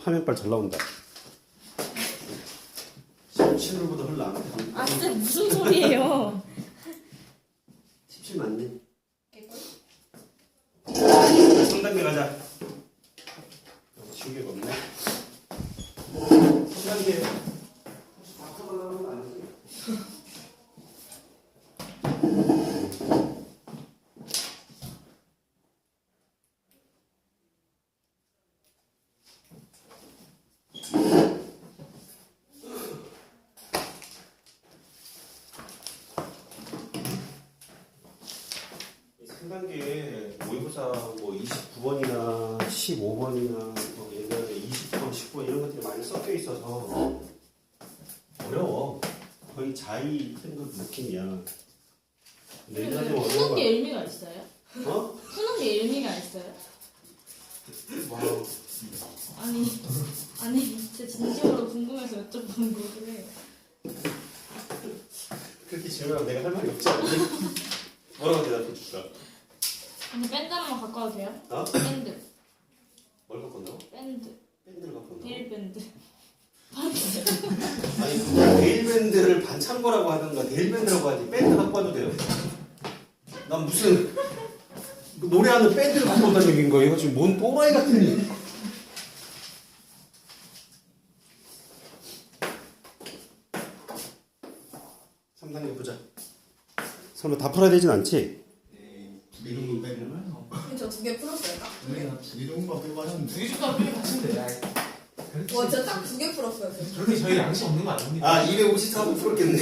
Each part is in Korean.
화면빨 잘 나온다. 17보다 흘러 안 돼. 아 진짜 무슨 소리예요? 17 맞네. 개꿀? 3단계 가자. 지운 게가 없네. 3단계. 박수만 하는 건 아니지. 이 3단계 모의고사 뭐 29번이나 15번이나 뭐 예전에 20번, 10번 이런 것들이 많이 섞여 있어서 어려워. 거의 자의 생각 느낌이야. 내년에 푸는 어려워. 게 의미가 있어요? 어? 푸는 게 의미가 있어요? 와우. 아니 진짜 진심으로 궁금해서 여쭤보는 거긴 해요. 그렇게 질문하면 내가 할 말이 없지 않니? 뭐라고 대답해 줄까? 근데 밴드 하나만 갖고 와도 돼요? 어? 밴드. 뭘 갖고 온다고? 밴드. 밴드를 갖고 온다고? 데일 밴드. 아니 그냥 데일밴드를 반창고라고 하던가 데일밴드라고 하지 밴드 갖고 와도 돼요? 난 무슨 노래하는 밴드를 갖고 온다는 얘기인 거야. 이거 지금 뭔 또라이 같은 일. 삼단계 보자. 설마 다 풀어야 되진 않지? 이런 거 빼면 저 두 개 풀었어요. 딱 두 개. 이런 거 빼고 하셨는데 두개 정도 빼고 가시면 돼. 와 진짜 딱 두 개 풀었어요. 저. 그렇게 저희 양심 없는 거 아닙니다. 아 254번 풀었겠네.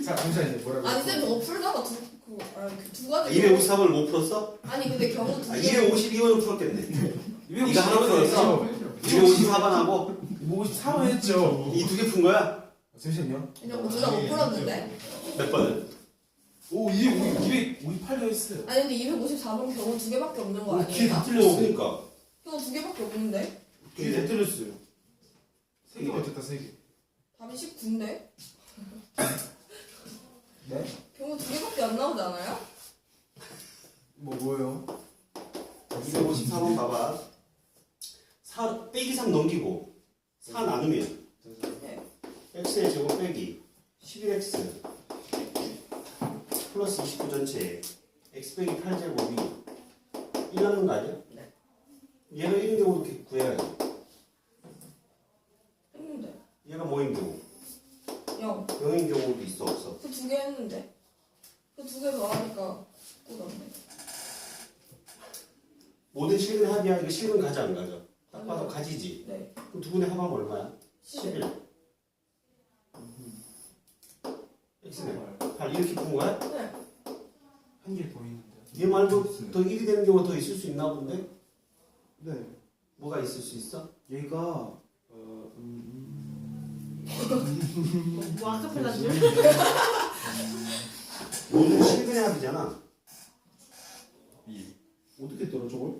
자, 잠시만요. 뭐라고? 아니 쌤 저거 풀다가 두 가지. 254번을 못 풀었어? 아니 근데 경우 두 아 개. 252번을 풀었겠네. 네가 하나 풀었어? 254번하고 54번 했죠. 이 두 개 푼 거야? 잠시만요. 이런 둘다 못 풀었는데. 몇 번을? 오, 258도 했어요. 아니 근데 254번 경우 두 개밖에 없는 거 이게 다 아니에요? 틀려. 그러니까. 경우 두 개밖에 없는데. 두개 다 틀렸어요. 3개 맞췄다, 3개. 답이 19인데. 네? 경우 두 개밖에 안 나오지 않아요? 뭐예요? 254번 봐봐. 4 빼기 3 넘기고 4 나누면 네. x의 제곱 빼기 11x 플러스 29 전체 x 빼기 8제곱이 1 나는 거 아니야? 네. 얘는 1인 경우 이렇게 구해야지. 했는데. 얘가 뭐인 경우? 0. 0인 경우도 있어 없어? 그 두 개 했는데. 그 두 개 더하니까 9 남네. 모든 실근 합이야. 이거 실근 가져 안 가져? 딱 봐도 가지지. 네. 그럼 두 분의 합하면 얼마야? 11. 11. x네. 8 이렇게 푼 거야? 네. 한 개 더 있는데. 얘 말고 더 1이 되는 경우가 더 있을 수 있나 본데? 네. 뭐가 있을 수 있어? 얘가 뭐 아카펠라 줄? 모든 실근의 합이잖아. 어떻게 떨어 저걸?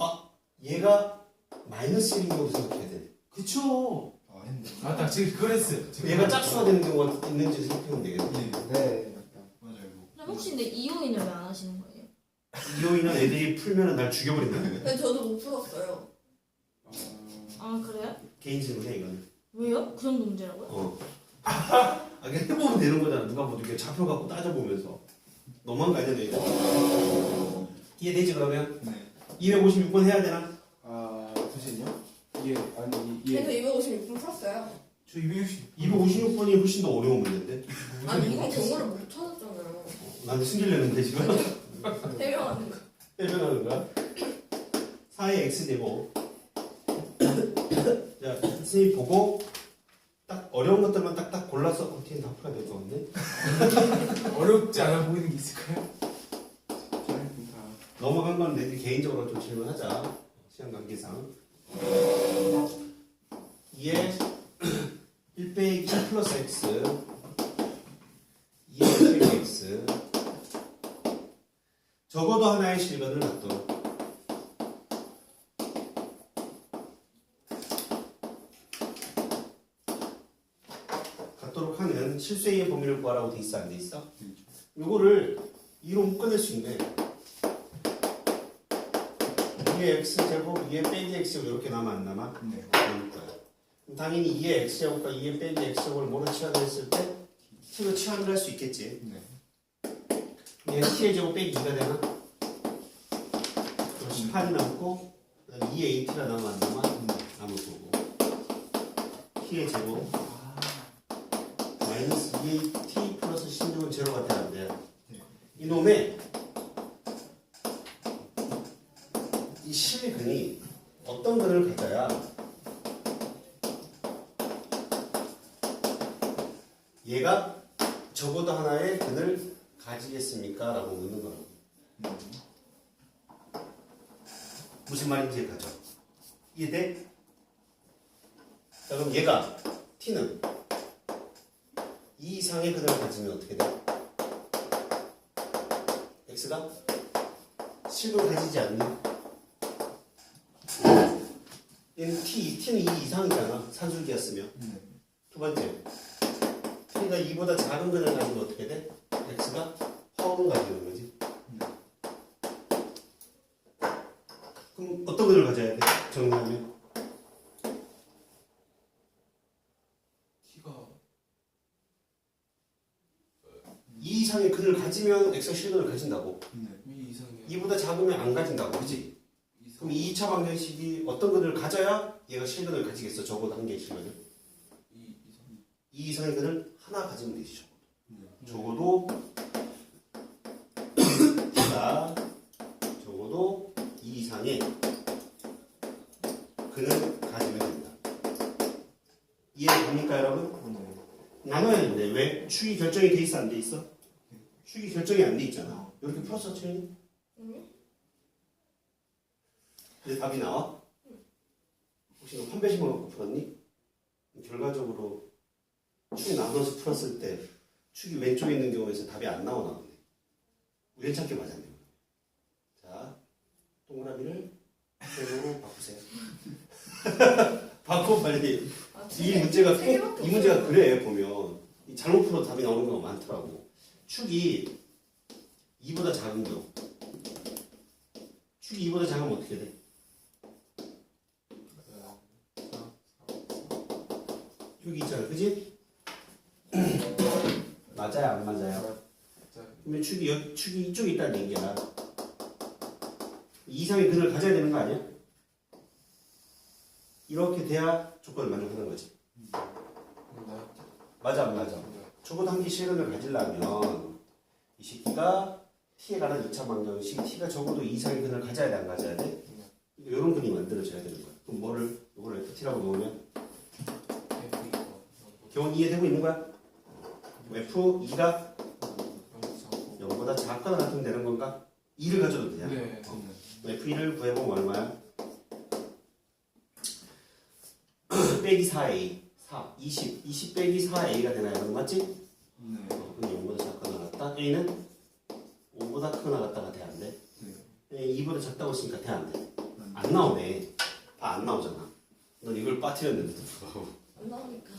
얘가 마이너스 1인 경우도 생각해야 돼. 그쵸. 아 했네. 아, 딱 지금 그걸 했어요. 얘가 짝수가 되는 경우가 있는지 생각하면 되겠네. 네. 맞아요. 그럼 혹시 근데 이용인을 왜 안 하시는 거예요? 이호이는 애들이 풀면 날 죽여버린다는 거야. 근데 저도 못 풀었어요. 아 그래요? 개인 질문이야 이거는. 왜요? 그 정도 문제라고요? 어. 아 그냥 해보면 되는 거잖아. 누가 뭐 이렇게 잡혀 갖고 따져보면서. 너무한 거 아니야 너희들? 이해되지 그러면? 네. 256번 해야 되나? 잠시만요. 이게 아니 그래서 이게 256분 풀었어요. 저 260. 256번이 훨씬 더 어려운 문제인데. 아니 이건 경우를 못 찾았잖아요. 나한테 승질내는데 지금? 해명하는 거. 해명하는 거야? 4의 x제곱. 자, 선생님 보고 딱 어려운 것들만 딱딱 골라서 어떻게 다 풀어야 될 것 같네? 어렵지 않아 보이는 게 있을까요? 넘어간 건 내들 개인적으로 좀 질문하자. 시간 관계상. 2에 1 빼기 1 플러스 x 2에 빼기 x 적어도 하나의 실근을 갖도록 하는 실수의 범위를 구하라고 돼 있어 안 돼 있어? 요거를 2로 묶어낼 수 있네. 2의 x제곱 2의 빼기 x가 이렇게 남아 안 남아? 네. 그럴 거야. 당연히 2의 x제곱과 2의 빼기 x제곱을 뭐로 치환했을 때 t로 치환을 할 수 있겠지. 네. 얘는 t의 제곱 빼기 2가 되나? 18이 남고 2의 at가 남으면 안 남아? 남을 거고 t의 제곱 마이너스 2의 t 플러스 16은 제로가 돼야 안 돼요. 이놈의 이 실근이 어떤 근을 가져야 얘가 적어도 하나의 근을 가지겠습니까? 라고 묻는 거라고. 무슨 말인지 가져. 이해돼? 자, 그럼 얘가 t는 이 이상의 근을 가지면 어떻게 돼? x가 실근 가지지 않니? 얘는 t는 2 이상이잖아. 산술기였으면. 두 번째, t가 2보다 작은 근을 가지면 어떻게 돼? x가 허근 가지는 거지. 그럼 어떤 근을 가져야 돼? 정리하면 T가 2 이상의 근을 가지면 x가 실근을 가진다고. 이 이상이야. 2보다 작으면 안 가진다고, 그지? 그럼 2차 방정식이 어떤 근을 가져야 얘가 실근을 가지겠어? 적어도 한 개씩이면. 이 이상. 2 이상의 근을 하나 가지면 되지. 적어도 적어도 2 이상의 근을 가지면 된다. 이해됩니까, 여러분? 나눠야 되는데 왜? 축이 결정이 돼 있어, 안 돼 있어? 축이 결정이 안 돼 있잖아. 이렇게 풀었어, 채연이? 이제 답이 나와? 혹시 너 판별식만 갖고 풀었니? 결과적으로 축이 나눠서 풀었을 때 축이 왼쪽에 있는 경우에서 답이 안 나오나 보네. 우연찮게 맞았네. 자, 동그라미를 세로로 바꾸세요. 바꿔 빨리. 이 문제가 꼭, 이 문제가 그래 보면 이 잘못 풀어도 답이 나오는 경우가 많더라고. 축이 2보다 작은 경우. 축이 2보다 작으면 어떻게 돼? 여기 있잖아, 그지? 맞아요, 안 맞아요? 그러면 축이 이쪽에 있다는 얘기야. 이 이상의 근을 가져야 되는 거 아니야? 이렇게 돼야 조건을 만족하는 거지. 맞아, 안 맞아? 적어도 한 개 실근을 가지려면 이 새끼가 t에 관한 2차 방정식 t가 적어도 2 이상의 근을 가져야 돼, 안 가져야 돼? 이런 근이 만들어져야 되는 거야. 그럼 이거를 ft라고 놓으면 교훈 이해되고 있는 거야? f2가 0보다 작거나 같으면 되는 건가? 2를 가져도 되냐? 네. f1을 구해보면 얼마야? 빼기 4a 20 빼기 4a가 되나요? 그럼 맞지? 네. 그럼 0보다 작거나 같다. a는 5보다 크거나 같다가 돼, 안 돼? 2보다 작다고 했으니까 돼, 안 돼? 안 나오네. 안 나오잖아. 넌 이걸 빠뜨렸는데도 불구하고. 안 나오니까.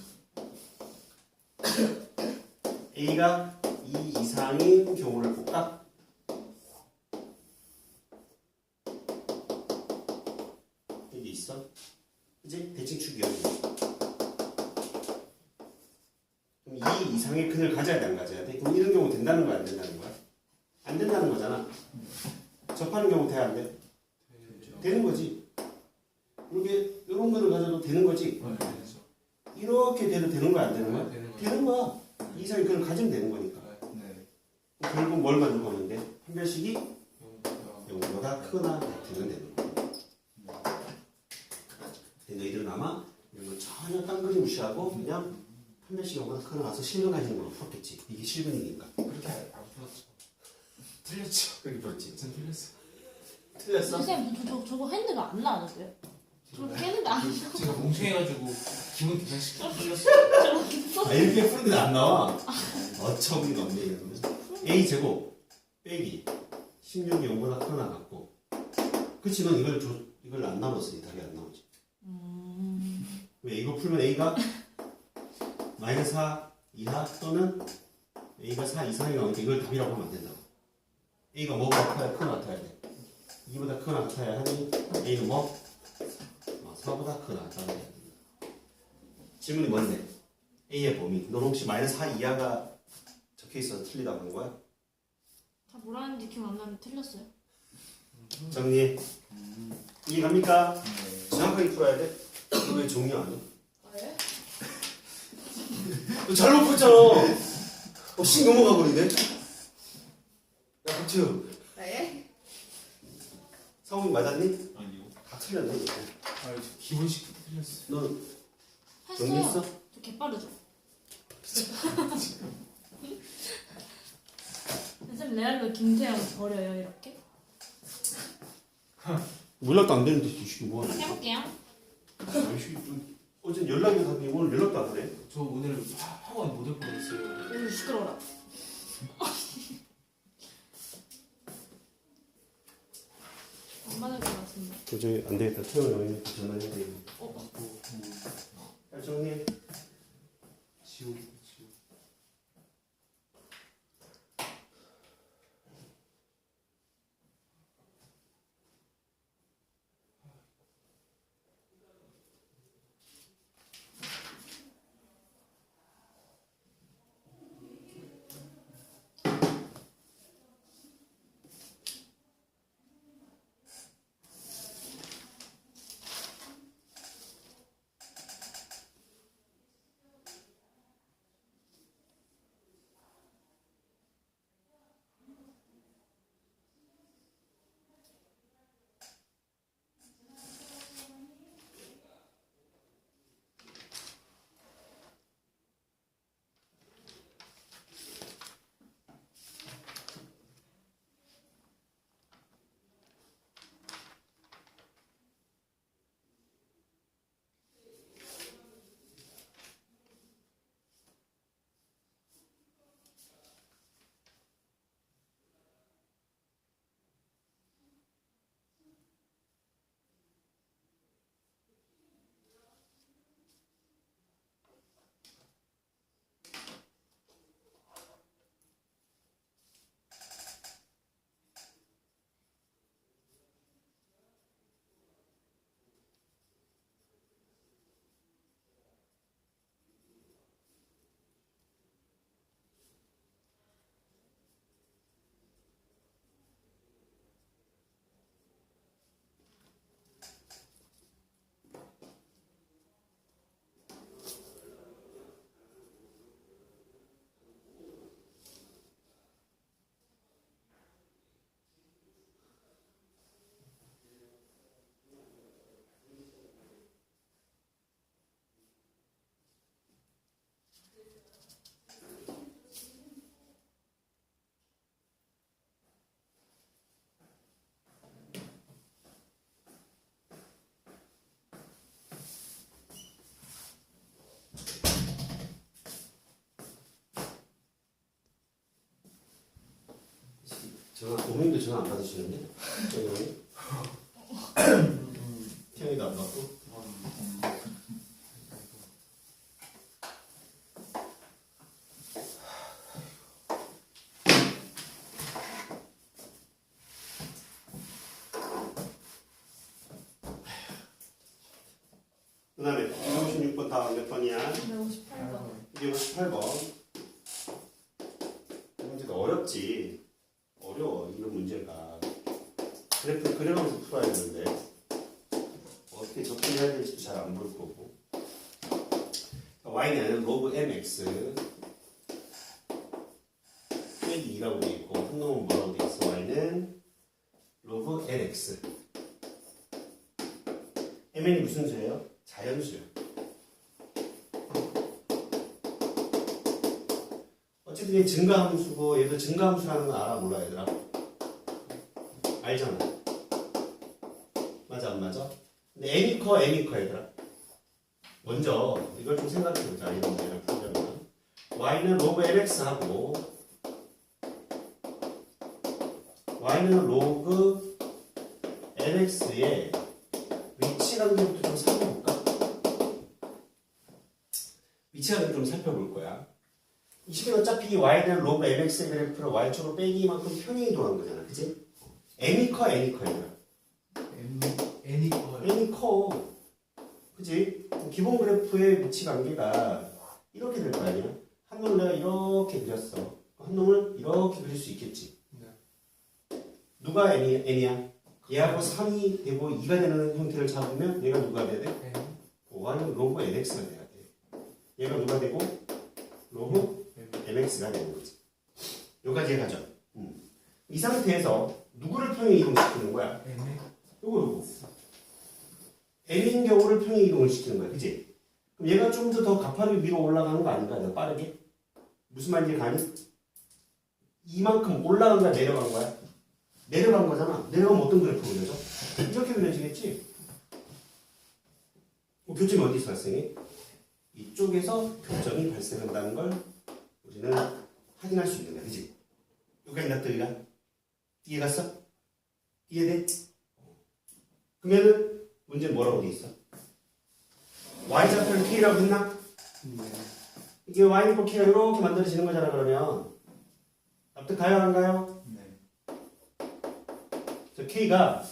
a가 2 이상인 경우를 볼까? 여기 있어. 이제 대칭축이 여기. 그럼 2 이상의 근을 가져야 돼, 안 가져야 돼? 그럼 이런 경우 된다는 거야, 안 된다는 거야? 안 된다는 거잖아. 접하는 경우 돼, 안 돼? 되는 거지. 이렇게 이런 거를 가져도 되는 거지. 이렇게 돼도 되는 거야, 안 되는 거야? 되는 거야. 2 이상의 근을 가지면 되는 거니까. 결국 뭘 만족하는데? 판별식이 0보다 크거나 같으면 되는 거야. 근데 너희들은 아마 이런 거 전혀 딴 그림 무시하고 그냥 판별식이 0보다 크거나 가서 실근 가지는 걸로 풀었겠지. 이게 실근이니까. 그렇게 안 풀었죠. 틀렸죠. 그렇게 풀었지. 전 틀렸어. 틀렸어? 선생님 저거 핸드가 안 나는데요? 저렇게 했는데 안 나와. 제가 멍청해가지고 기분 개선시켜 틀렸어. 저렇게 써. 아, 이렇게 풀었는데 안 나와. 어처구니가 없네, 이러면. a 제곱 빼기 16이 0보다 크거나 같고. 그치, 넌 이걸 안 나눴으니 답이 안 나오지. 왜 이거 풀면 a가 마이너스 4 이하 또는 a가 4 이상이 나오니까 이걸 답이라고 하면 안 된다고. a가 뭐보다 크거나 같아야 돼. 2보다 크거나 같아야 하니 a는 뭐? 4보다 크거나 같아야 돼. 질문이 뭔데? A의 범위. 넌 혹시 마이너스 4 이하가 적혀 있어서 틀리다고 한 거야? 다 뭐라는지 기억 안 나는데 틀렸어요. 정리해. 이해갑니까? 네. 정확하게 풀어야 돼. 너 왜 정리 안 해? 아 예? 너 잘못 풀었잖아. 씩 넘어가 버리네. 야, 박지우. 아 예? 상욱이 맞았니? 아니요. 다 틀렸네. 이거. 아 기본식 틀렸어. 너 했어요. 정리했어? 저 개빠르죠. 선생님 레알로 김태형 버려요 이렇게? 연락도 안 되는데 지금 뭐 하냐? 해볼게요. 어제 연락이 닿더니 오늘 연락도 안 돼. 저 오늘 학원 못 올 뻔했어요. 오늘 시끄러워라. 안 맞을 것 같은데. 도저히 안 되겠다. 태영 형님한테 전화해야 되겠네. 잘 정리해. 지옥 지옥. 전화, 오늘도 전화 안 받으시는데? 태영이도 안 받고? 그 다음에 256번 다음 몇 번이야? 158번. 258번. 이 문제가 어렵지. 어려워, 이런 문제가. 그래프 그려가면서 풀어야 되는데 어떻게 접근해야 될지도 잘 안 보일 거고. y는 로그 mx 빼기 2라고 되어 있고 한 놈은 뭐라고 되어 있어? y는 로그 lx. mn이 무슨 수예요? 자연수요. 어쨌든 얘 증가함수고 얘도 증가함수라는 건 알아 몰라 얘들아? 알잖아. 맞아 안 맞아? 근데 n이 커 얘들아. 먼저 이걸 좀 생각해보자. 이런 문제를 풀려면 y는 로그 mx 하고 y는 로그 lx의 위치라는 것부터 좀 살펴볼까? 위치라는 좀 살펴볼 거야. 이 식은 어차피 y는 로그 mx의 그래프를 y축으로 빼기만큼 평행 이동한 거잖아. 그치? n이 커 얘들아. N이 커요. n이 커. 그치? 기본 그래프의 위치 관계가 이렇게 될 거 아니야? 한 놈을 내가 이렇게 그렸어. 한 놈을 이렇게 그릴 수 있겠지. 누가 n이야? 얘하고 3이 되고 2가 되는 형태를 잡으면 얘가 누가 돼야 돼? Y는 로그 nx가 돼야 돼. 얘가 누가 되고? 로그 mx가 되는 거지. 여기까지 가죠. 이 상태에서 누구를 평행 이동시키는 거야? 요거. n인 경우를 평행 이동을 시키는 거야. 그치? 그럼 얘가 좀 더 가파르게 위로 올라가는 거 아닌가? 더 빠르게? 무슨 말인지 가니? 이만큼 올라간 거야? 내려간 거야? 내려간 거잖아. 내려가면 어떤 그래프 그려져? 이렇게 그려지겠지? 교점이 어디 있어, 학생이? 이쪽에서 교점이 발생한다는 걸 우리는 확인할 수 있는 거야. 그치? 여기까지 납득이가? 이해 갔어? 이해돼? 그러면은 문제는 뭐라고 돼 있어? y좌표를 k라고 했나? 이게 y 이고 k가 이렇게 만들어지는 거잖아. 그러면 납득 가요 안 가요? 네. 저 k가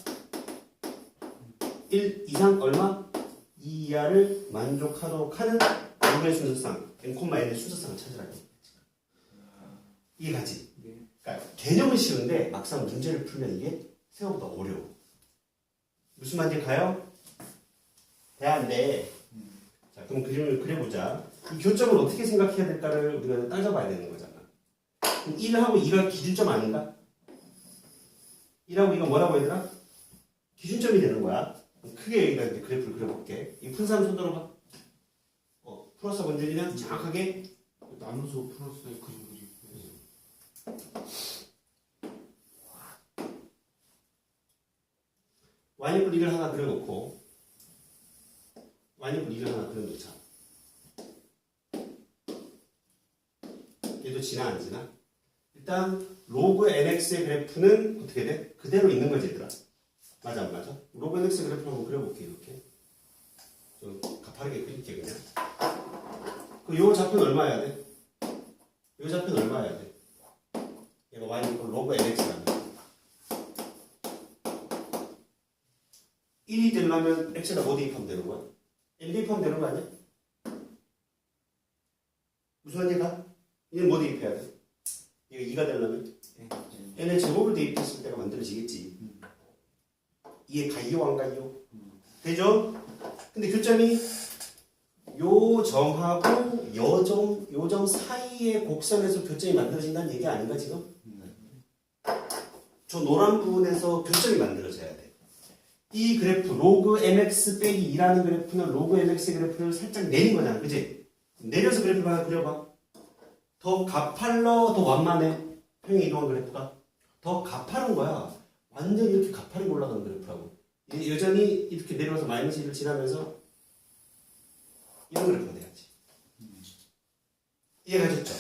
1 이상 얼마? 2 이하를 만족하도록 하는 로그의 순서상 n의 순서상을 찾으라고. 이해 가지? 그러니까 개념은 쉬운데 막상 문제를 풀면 이게 생각보다 어려워. 무슨 말인지 가요? 돼 안 돼? 자, 그럼 그림을 그려보자. 이 교점을 어떻게 생각해야 될까를 우리가 따져봐야 되는 거잖아. 그럼 1하고 2가 기준점 아닌가? 1하고 2가 뭐라고 얘들아? 기준점이 되는 거야. 크게 여기다 이제 그래프를 그려볼게. 이 푼 사람 손들어 봐. 플러스 원전이면 정확하게 나눠서 플러스에 그림 그리고 y는 1을 하나 그려놓고 y는 1을 하나 그려놓자. 얘도 지나 안 지나? 일단 로그 nx의 그래프는 어떻게 돼? 그대로 있는 거지 얘들아. 맞아 안 맞아? 로그 nx의 그래프를 한번 그려볼게. 이렇게 좀 가파르게 그릴게 그냥. 요 좌표는 얼마여야 돼? 요 좌표는 얼마여야 돼? 얘가 y는 로그 nx라는 거. 1이 되려면 x에다 뭐 대입하면 되는 거야? n 대입하면 되는 거 아니야? 무슨 말인가? 얘는 뭐 대입해야 돼? 얘가 2가 되려면 n의 제곱을 대입했을 때가 만들어지겠지. 이해 가요 안 가요? 되죠? 근데 교점이 요 점하고 요 점 사이의 곡선에서 교점이 만들어진다는 얘기 아닌가 지금? 저 노란 부분에서 교점이 만들어져야 돼. 이 그래프 로그 mx 빼기 2라는 그래프는 로그 mx의 그래프를 살짝 내린 거잖아. 그치? 내려서 그래프를 하나 그려봐. 더 가팔러 더 완만해. 평행 이동한 그래프가 더 가파른 거야. 완전히 이렇게 가파르게 올라가는 그래프라고. 여전히 이렇게 내려와서 마이너스 1을 지나면서 이런 그래프가 돼야지. 이해가 됐죠?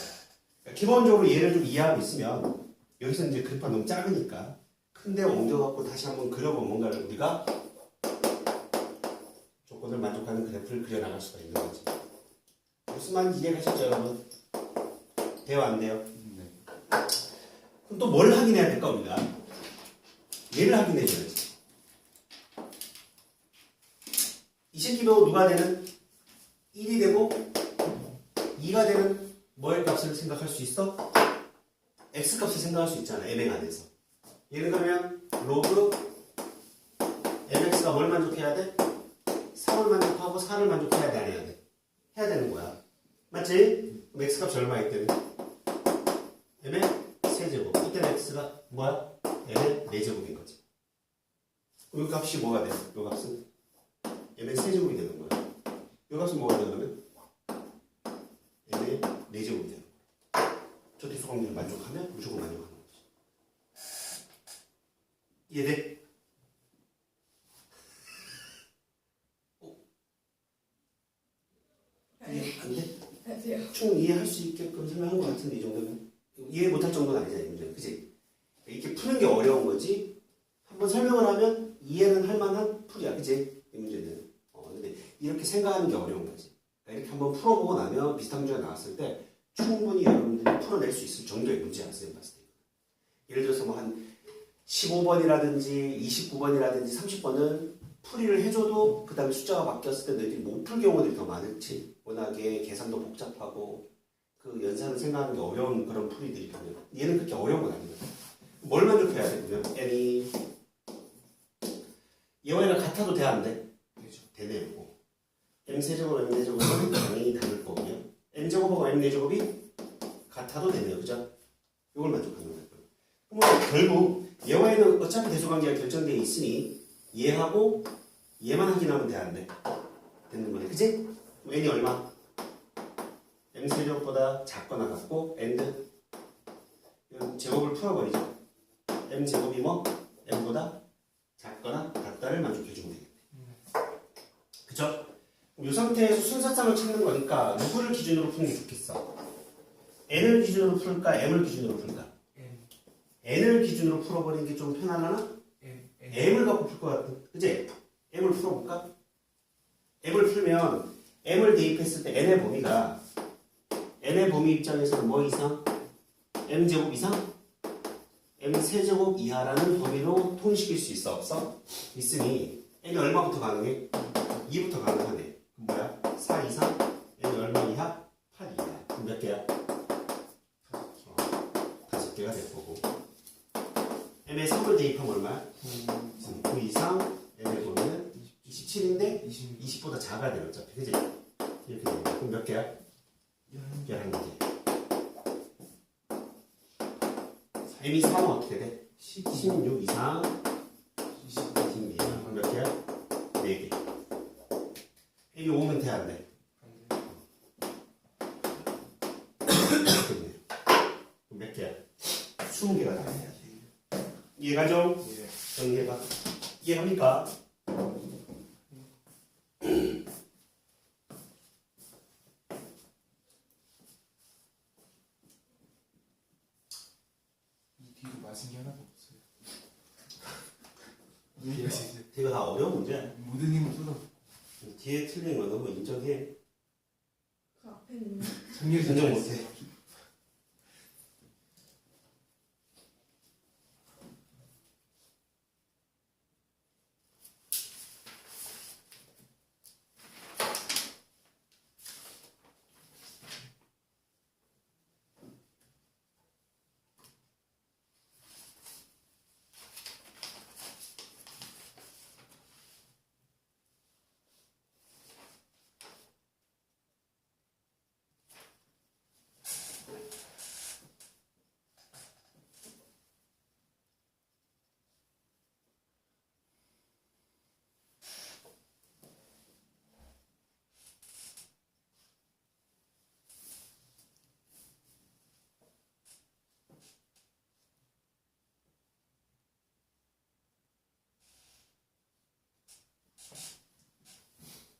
그러니까 기본적으로 얘를 좀 이해하고 있으면 여기서 이제 그래프가 너무 작으니까 큰데 옮겨갖고 다시 한번 그려보면 뭔가를 우리가 조건을 만족하는 그래프를 그려나갈 수가 있는 거지. 무슨 말인지 이해가셨죠 여러분? 돼요 안 돼요? 네. 그럼 또 뭘 확인해야 될까 우리가? 얘를 확인해줘야지. 이 새끼도 누가 되는? 1이 되고 2가 되는 뭐의 값을 생각할 수 있어? x 값을 생각할 수 있잖아. m행 안에서. 예를 들면 로그 mx가 뭘 만족해야 돼? 3을 만족하고 4를 만족해야 돼? 안 해야 돼? 해야 되는 거야. 맞지? 그럼 x 값이 얼마이기 때문에? m의 세제곱. 이때는 x가 뭐야? m의 4제곱인 거지. 이 값이 뭐가 돼? 이 값은? m의 세제곱이 되는 거야. 이 값은 뭐가 되냐면 m의 4제곱이 되는 거야. 저 대수 관계를 만족하면 무조건 만족하는 거지. 이해돼? 이해 안 돼? 안녕하세요. 충분히 이해할 수 있게끔 설명한 것 같은데 이 정도면 이해 못할 정도는 아니잖아. 이 문제는. 그치? 이렇게 푸는 게 어려운 거지 한번 설명을 하면 이해는 할 만한 풀이야. 그치? 이 문제는. 근데 이렇게 생각하는 게 어려운 거지. 그러니까 이렇게 한번 풀어보고 나면 비슷한 문제가 나왔을 때 충분히 여러분들이 풀어낼 수 있을 정도의 문제야. 선생님 봤을 때. 예를 들어서 뭐 한 15번이라든지 29번이라든지 30번은 풀이를 해줘도 그 다음에 숫자가 바뀌었을 때 너희들이 못 풀 경우들이 더 많을지. 워낙에 계산도 복잡하고 그 연산을 생각하는 게 어려운 그런 풀이들이 보면 얘는 그렇게 어려운 건 아니거든. 뭘 만족해야 돼 그러면 n이 얘와 얘가 같아도 돼 안 돼? 되죠. 되네요. m세제곱 m제곱은 당연히 다를 거고요. m제곱하고 m제곱이 같아도 되네요. 그죠? 이걸 만족하는 거예요. 그러면 결국 얘와 얘는 어차피 대소관계가 결정되어 있으니 얘하고 얘만 확인하면 돼 안 돼? 되는 거네. 그치? n이 얼마? m세제곱보다 작거나 같고 and 이건 제곱을 풀어버리죠. m제곱이 뭐? m보다 작거나 같다를 만족해주면 되겠네. 그쵸? 이 상태에서 순서상을 찾는 거니까 누구를 기준으로 푸는 게 좋겠어? n을 기준으로 풀까? m을 기준으로 풀까? n을 기준으로 풀어버리는 게 좀 편하려나? m을 갖고 풀 것 같은, 그치? m을 풀어볼까? m을 풀면 m을 대입했을 때 n의 범위가 n의 범위 입장에서는 뭐 이상? m제곱 이상? m세제곱 이하라는 범위로 통일시킬 수 있어? 없어? 있으니 n이 얼마부터 가능해? 2부터 가능하네. 그럼 뭐야? 4 이상? n이 얼마 이하? 8 이하. 그럼 몇 개야? 5개가 될 거고. m의 3을 대입하면 얼마야? 9 이상 n의 범위는 27인데 20보다 작아야 돼 어차피. 그지? 이렇게 되는 거야. 그럼 몇 개야? 11개. m이 3은 어떻게 돼? 16 이상 20 이상. 그럼 몇 개야? 4개. m이 5면 돼 안 돼? 그럼 몇 개야? 20개가 나와야 돼. 이해가죠? 정리해봐. 이해합니까? 이 뒤로 맞은 게 하나도 없어요. 이거 다 어려운 문제야. 모든 힘을 쏟아. 뒤에 틀린 거 너무 인정해. 그 앞에 있는 정리를 인정 못해.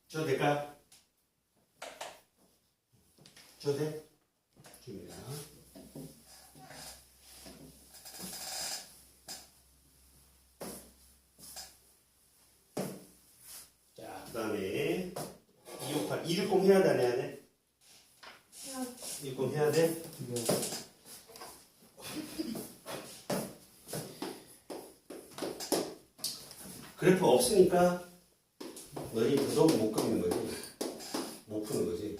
저 될까요? 저 돼? 줍니다. 자, 그 다음에 258. 260 해야 돼, 안 해야 돼? 260 해야 돼? 그래프 없으니까 너희 부담 못 갚는 거지. 못 푸는 거지.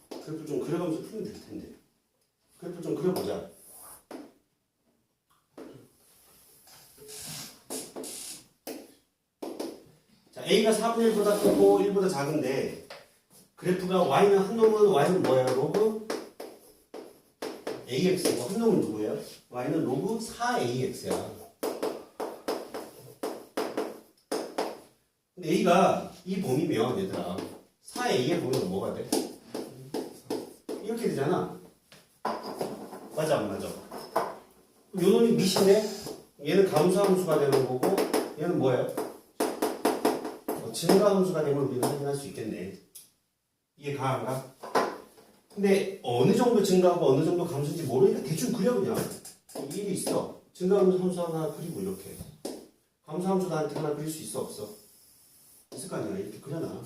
그래프 좀 그려가면서 풀면 될 텐데. 그래프 좀 그려보자. 자, A가 4분의 1보다 크고 1보다 작은데 그래프가 Y는 한 놈은 Y는 뭐예요? 로그 AX고 한 놈은 누구예요? Y는 로그 4AX야. 근데 A가 이 범위면 얘들아 4A의 범위가 뭐가 돼? 이렇게 되잖아. 맞아 안 맞아? 요 놈이 밑인데 얘는 감소함수가 되는 거고 얘는 뭐예요? 증가함수가 되면 우리는 확인할 수 있겠네. 이게 가한가? 근데 어느 정도 증가하고 어느 정도 감소인지 모르니까 대충 그려 그냥. 일이 있어. 증가함수 하나 그리고 이렇게 감소함수 하나 그릴 수 있어 없어? 있을 거 아니야. 이렇게 그려놔.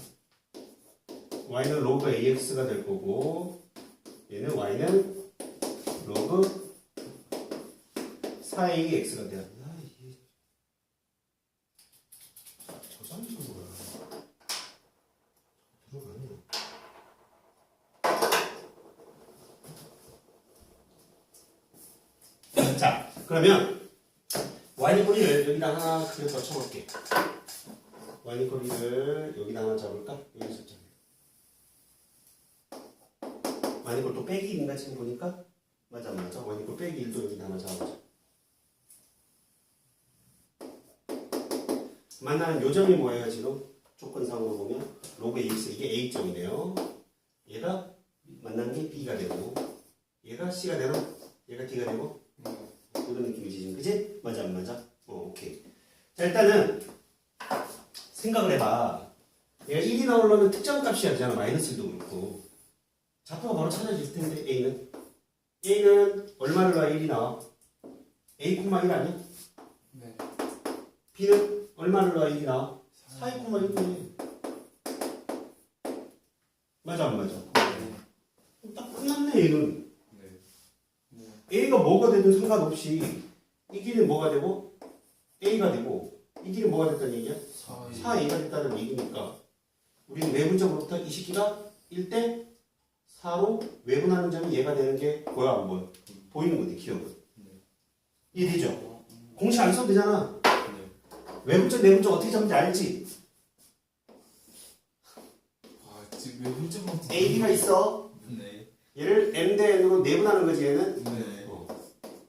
y는 로그 ax가 될 거고 얘는 y는 로그 4ax가 돼야 돼. 저 사람이 그러면 y 꼬리를 여기다 하나 그려 쳐볼게. y 꼬리를 여기다 하나 잡을까? 여기서 잡을게. y 꼬리 또 빼기 1인가 지금 보니까? 맞아 맞아. y 꼬리 빼기 1도 여기다 하나 잡아보자. 만나는 요점이 뭐예요 지금? 조건상으로 보면 로그 ax 이게 a점이네요. 얘가 만난 게 b가 되고 얘가 c가 되고 얘가 d가 되고 이런 느낌이지 지금 그치? 맞아 안 맞아? 오케이. 자 일단은 생각을 해봐. 얘가 1이 나오려면 특정 값이어야 되잖아. 마이너스 1도 그렇고 좌표가 바로 찾아질 텐데 A는 얼마를 놔야 1이 나와? A,1 아니야? 네. B는 얼마를 놔야 1이 나와? 4,1이네. 맞아 안 맞아? 딱 끝났네 얘는. 네. A가 뭐가 되든 상관없이 이 길은 뭐가 되고 A가 되고 이 길은 뭐가 됐다는 얘기야? 4A가 됐다는 얘기니까 우리는 외분점으로부터 이 식기가 1대 4로 외분하는 점이 얘가 되는 게 보여 안 보여? 보이는 거지 기억은. 이해되죠? 공식 안 써도 되잖아. 외분점 내분점 어떻게 잡는지 알지? 아 지금 왜 문자만 A, B가 있어. 네. 얘를 M 대 N으로 내분하는 거지 얘는. 네.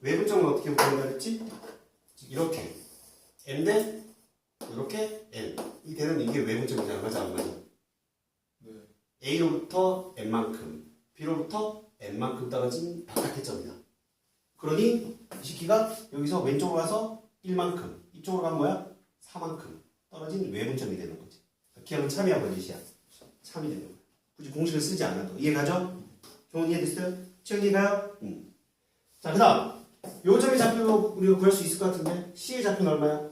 외분점은 어떻게 구한다 그랬지? 이렇게 M 대 이렇게 N 이 되는 이게 외분점이잖아. 맞아 안 맞아? 네. A로부터 N만큼 B로부터 N만큼 떨어진 바깥의 점이다. 그러니 이 식기가 여기서 왼쪽으로 가서 1만큼 이쪽으로 가면 뭐야? 4만큼 떨어진 외분점이 되는 거지. 기억은 참이야 번짓이야. 참이 되는 거야. 굳이 공식을 쓰지 않아도 이해가죠? 교훈 이해됐어요? 지금 이해가요? 자, 그 다음 요 점의 좌표 우리가 구할 수 있을 것 같은데 C의 좌표는 얼마야?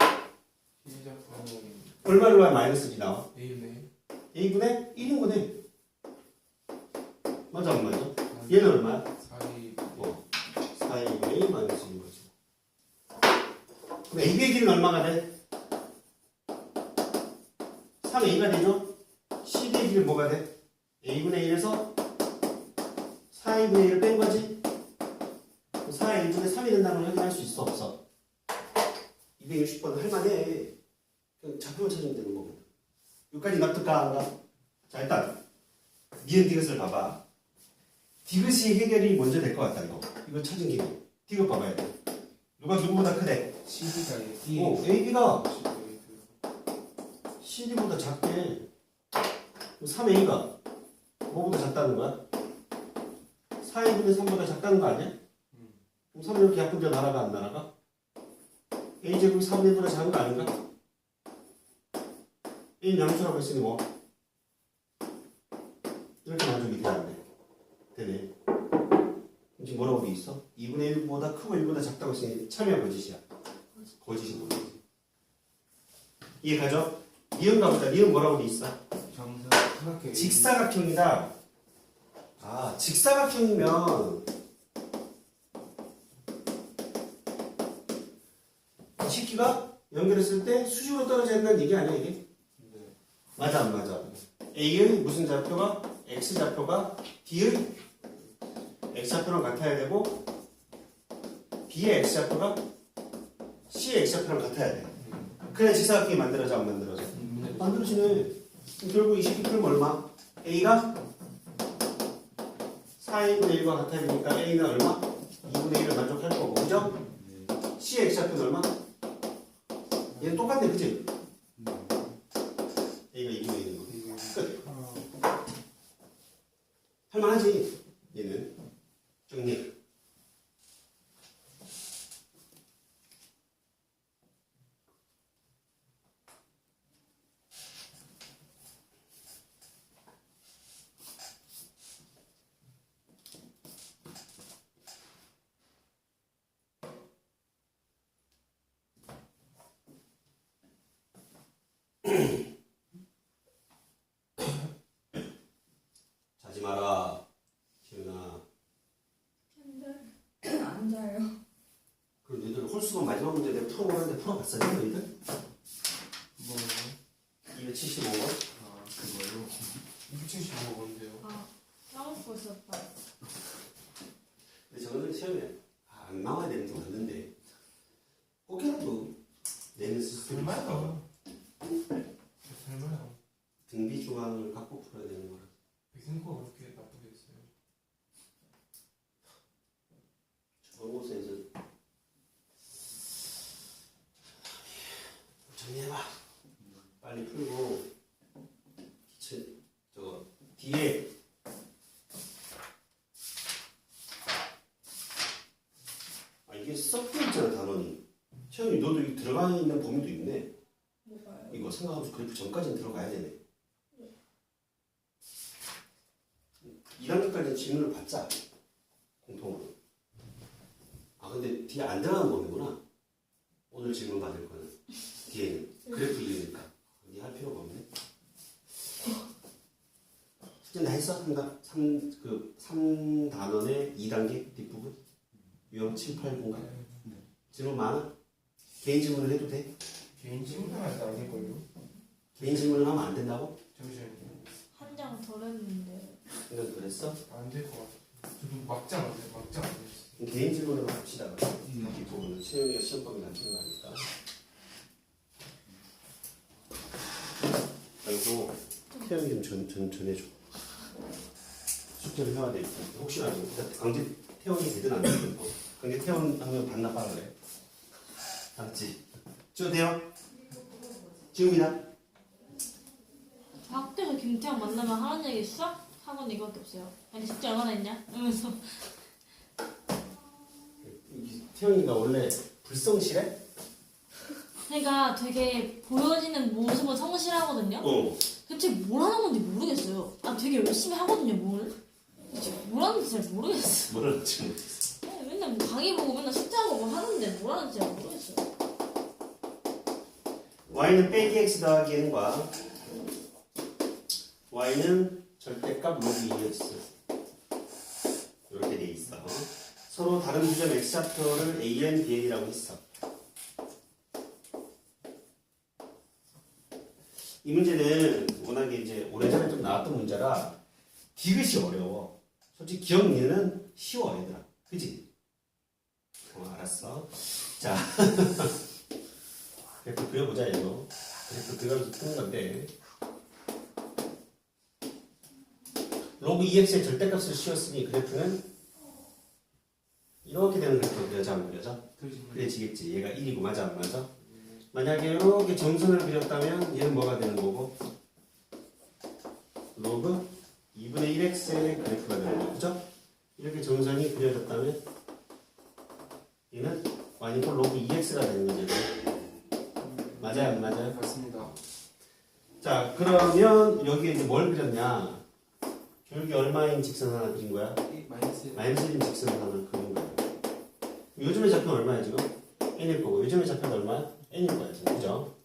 시작하는 얼마를 놔야 마이너스 B 나와? A네. A분의 1인 거네. 맞아 안 맞아? 얘는 얼마야? 4이 4A분의 마이너스 1인 거지. 그럼 AB의 길은 얼마가 돼? 3A가 되죠? CD의 길은 뭐가 돼? A분의 1에서 4A분의 1을 뺀 거지? 4의 1분의 3이 된다는 걸 확인할 수 있어 없어? 260번은 할만해. 그냥 좌표만 찾으면 되는 거고. 여기까지 납득가 안 가? 자 일단 니은 디귿을 봐봐. 디귿이 해결이 먼저 될 것 같다 이거 찾은 김에 디귿 봐봐야 돼. 누가 누구보다 크대? CD가 오, AB가 CD가 CD보다 작대. 3A가 뭐보다 작다는 거야? 4A분의 3보다 작다는 거 아니야? 그럼 3 이렇게 약분되어 날아가 안 날아가? A제곱이 4분의 1보다 작은 거 아닌가? A는 양수라고 했으니 뭐 이렇게 만족이 돼야 돼. 되네. 지금 뭐라고 돼 있어? 2분의 1보다 크고 1보다 작다고 했으니 참이야 거짓이야? 거짓이 뭐지? 이해가죠? 니은가 보자. 니은 뭐라고 돼 있어? 정사각형 직사각형이다. 아, 직사각형이면 이 식기가 연결했을 때 수직으로 떨어져야 된다는 얘기 아니야 이게? 네. 맞아 안 맞아? A의 무슨 좌표가 X좌표가 D의 X좌표랑 같아야 되고 B의 X좌표가 C의 X좌표랑 같아야 돼. 그래야 직사각형이 만들어져 안 만들어져? 만들어지네. 결국 이 식기 풀면 얼마? A가 4A분의 1과 같아야 되니까 A는 얼마? 2분의 1을 만족할 거고 그죠? C의 X좌표는 얼마? 얘는 똑같네 그치? A가 2분의 1인 거 끝. 할만하지 얘는. 정리. 자지 마라 기훈아. 캔들 안 자요. 그럼 너희들 홀수가 마지막 문제 내가 풀어보는데 풀어봤어 너희들? 뭐요? 275번? 아 그거요? 275번인데요. 아, 까먹고 있었다. 근데 저거는 시험에 안 나와야 되는 게 맞는데 뒤에 이게 섞여 있잖아 단원이. 채영이 너도 이 들어가 있는 범위도 있네. 뭐가요? 이거 생각하면서 그래프 전까지는 들어가야 되네. 2단계까지는 질문을 받자. 공통으로. 아 근데 뒤에 안 들어가는 범위구나. 오늘 질문 받을 거는 뒤에는 그래프 이으니까 니 할 필요가 없네. 숙제 다 했어? 3단원의 2단계 뒷부분? 유형 7, 8, 0가 질문 많아? 개인 질문을 해도 돼? 개인 질문은 안 될걸요? 개인 질문을 하면 안 된다고? 잠시만요. 한 장 덜 했는데. 이건 그랬어? 안 될 것 같아. 저도 막장 안 돼. 막장 안 돼. 그럼 개인 질문으로 합시다. 이 부분은 채용이가 시험범위 갖추는 거 아닐까? 아이고 태영이 좀 전해줘. 숙제를 해야 되니까 혹시나 강제 태원이 되든 안 되든 강제 태원하면 반납하라 그래. 알았지? 지금 돼요? 지금이다. 학교에서 김태형 만나면 하는 얘기 수학 학원 이거밖에 없어요. 아니 숙제 얼마나 했냐? 이러면서 태영이가 원래 불성실해? 그러니까 되게 보여지는 모습은 성실하거든요. 대체 뭘 하는 건지 모르겠어요. 아 되게 열심히 하거든요 뭘. 대체 뭘 하는지 잘 모르겠어. 뭐라는지 모르겠어. 맨날 뭐 강의 보고 맨날 숙제하고 뭐 하는데 뭘 하는지 잘 모르겠어요. y는 빼기 x 더하기 n과 y는 절대값 로그 2x 이렇게 돼 있어. 서로 다른 지점 x좌표를 an, bn이라고 했어. 이 문제는 워낙에 이제 오래전에 좀 나왔던 문제라 디귿이 어려워. 솔직히 기억리는 쉬워 얘들아. 그지? 알았어. 자 그래프 그려보자 이거. 그래프 그려서 푸는 건데 로그 2x의 절대값을 씌웠으니 그래프는 이렇게 되는 그래프가 그려져 안 그려져? 그려지겠지. 얘가 1이고 맞아 안 맞아? 만약에 이렇게 점선을 그렸다면 얘는 뭐가 되는 거고? 로그 2분의 1x의 그래프가 되는 거죠. 그죠? 이렇게 점선이 그려졌다면 얘는 y니까 로그 2x가 되는 거죠. 맞아요? 안 맞아요? 맞습니다. 자, 그러면 여기에 이제 뭘 그렸냐? 여기 얼마인 직선 하나 그린 거야? 마이너스 마이너스 1인 직선 하나 그린 거야. 요즘에 좌표는 얼마야 지금? n일 거고 요즘에 좌표는 얼마야? n일 거야 지금. 그죠?